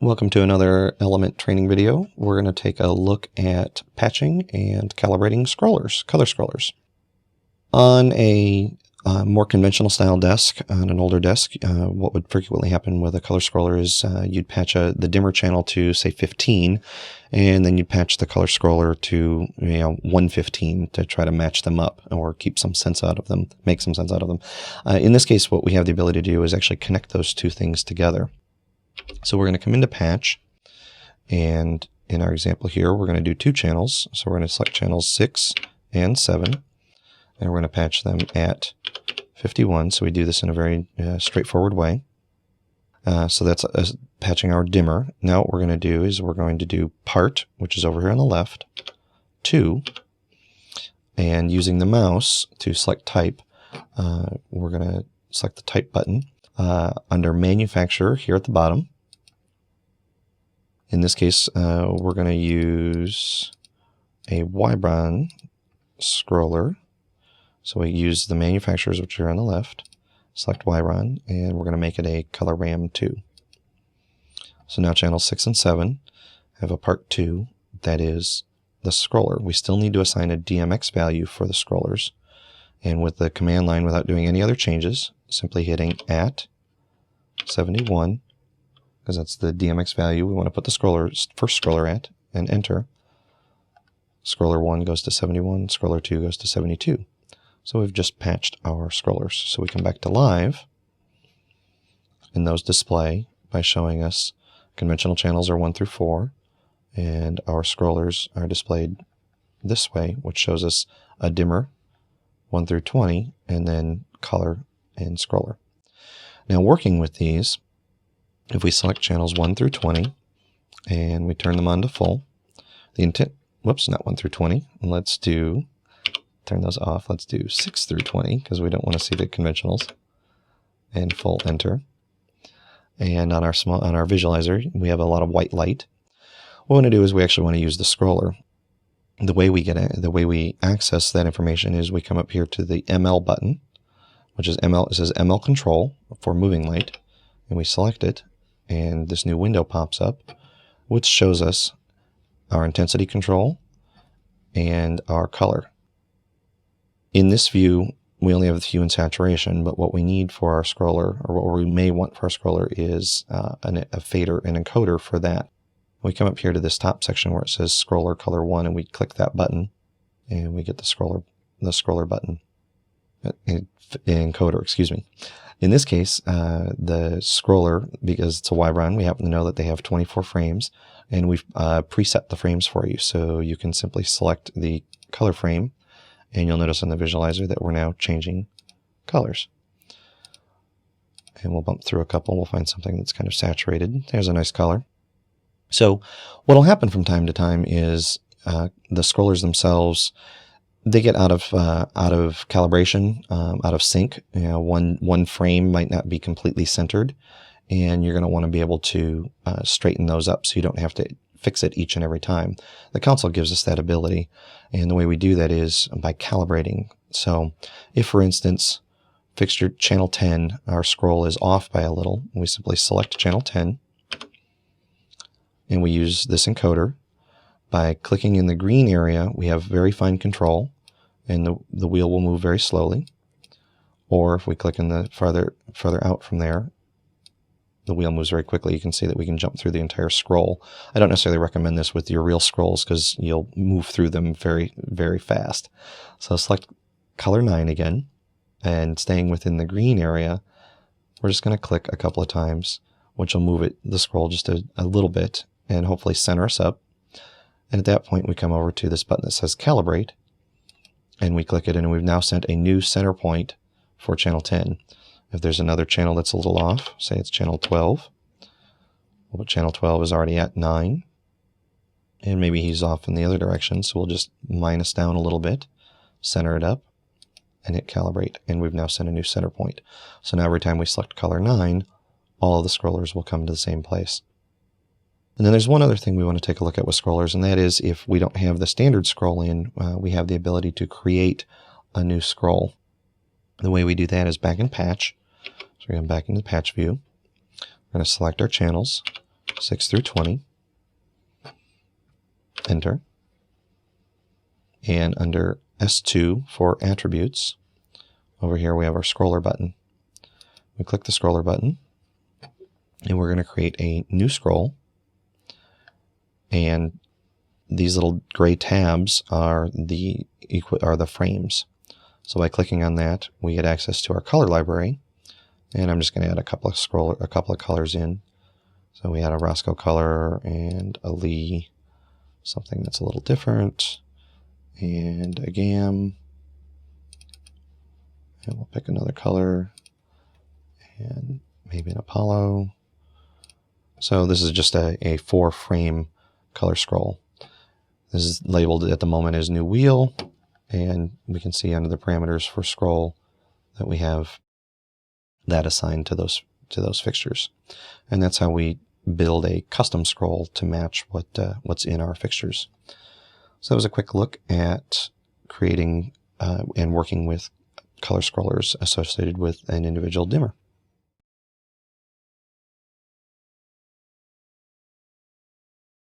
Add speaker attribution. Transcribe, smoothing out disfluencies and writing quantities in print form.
Speaker 1: Welcome to another Element training video. We're going to take a look at patching and calibrating scrollers, color scrollers. On a more conventional style desk, on an older desk, what would frequently happen with a color scroller is you'd patch the dimmer channel to say 15, and then you'd patch the color scroller to 115 to try to match them up or keep some sense out of them, make some sense out of them. In this case, what we have the ability to do is actually connect those two things together. So we're going to come into patch, and in our example here, we're going to do two channels. So we're going to select channels 6 and 7, and we're going to patch them at 51. So we do this in a very straightforward way. So that's patching our dimmer. Now what we're going to do is we're going to do part, which is over here on the left, 2, and using the mouse to select type, we're going to select the type button. Under manufacturer here at the bottom. In this case, we're going to use a Wibron scroller. So we use the manufacturers, which are on the left, select Wibron, and we're going to make it a color RAM 2. So now channels 6 and 7 have a part 2, that is the scroller. We still need to assign a DMX value for the scrollers. And with the command line, without doing any other changes, simply hitting at 71, because that's the DMX value we want to put the first scroller at, and enter. Scroller 1 goes to 71, scroller 2 goes to 72. So we've just patched our scrollers. So we come back to live, and those display by showing us conventional channels are 1 through 4, and our scrollers are displayed this way, which shows us a dimmer 1 through 20, and then color and scroller. Now working with these, if we select channels 1 through 20, and we turn them on to full, the intent, whoops, not 1 through 20, let's turn those off, let's do 6 through 20, because we don't want to see the conventionals, and full enter. And on our visualizer, we have a lot of white light. What we want to do is we actually want to use the scroller. The way we access that information is we come up here to the ML button, which is ML. It says ML control for moving light, and we select it, and this new window pops up, which shows us our intensity control and our color. In this view, we only have the hue and saturation, but what we need for our scroller, or what we may want for our scroller, is a fader, an encoder for that. We come up here to this top section where it says scroller color 1, and we click that button, and we get the scroller button, encoder, excuse me. In this case, the scroller, because it's a Wibron, we happen to know that they have 24 frames, and we've preset the frames for you. So you can simply select the color frame, and you'll notice on the visualizer that we're now changing colors. And we'll bump through a couple, we'll find something that's kind of saturated. There's a nice color. So what will happen from time to time is the scrollers themselves, they get out of calibration, out of sync. One frame might not be completely centered, and you're going to want to be able to straighten those up so you don't have to fix it each and every time. The console gives us that ability, and the way we do that is by calibrating. So if, for instance, fixture channel 10, our scroll is off by a little, we simply select channel 10, and we use this encoder. By clicking in the green area, we have very fine control, and the wheel will move very slowly. Or if we click in the farther out from there, the wheel moves very quickly. You can see that we can jump through the entire scroll. I don't necessarily recommend this with your real scrolls because you'll move through them very, very fast. So select color 9 again, and staying within the green area, we're just going to click a couple of times, which will move the scroll just a little bit, and hopefully center us up. And at that point, we come over to this button that says Calibrate, and we click it, and we've now sent a new center point for channel 10. If there's another channel that's a little off, say it's channel 12, well, channel 12 is already at 9, and maybe he's off in the other direction, so we'll just minus down a little bit, center it up, and hit Calibrate, and we've now sent a new center point. So now every time we select color 9, all of the scrollers will come to the same place. And then there's one other thing we want to take a look at with scrollers, and that is if we don't have the standard scroll in, we have the ability to create a new scroll. The way we do that is back in patch. So we're going back into the patch view. We're going to select our channels, 6 through 20. Enter. And under S2 for attributes, over here we have our scroller button. We click the scroller button, and we're going to create a new scroll. And these little gray tabs are the frames. So by clicking on that, we get access to our color library. And I'm just going to add a couple of colors in. So we had a Roscoe color and a Lee, something that's a little different, and a Gam. And we'll pick another color, and maybe an Apollo. So this is just a 4-frame color scroll. This is labeled at the moment as new wheel, and we can see under the parameters for scroll that we have that assigned to those fixtures. And that's how we build a custom scroll to match what's in our fixtures. So that was a quick look at creating and working with color scrollers associated with an individual dimmer.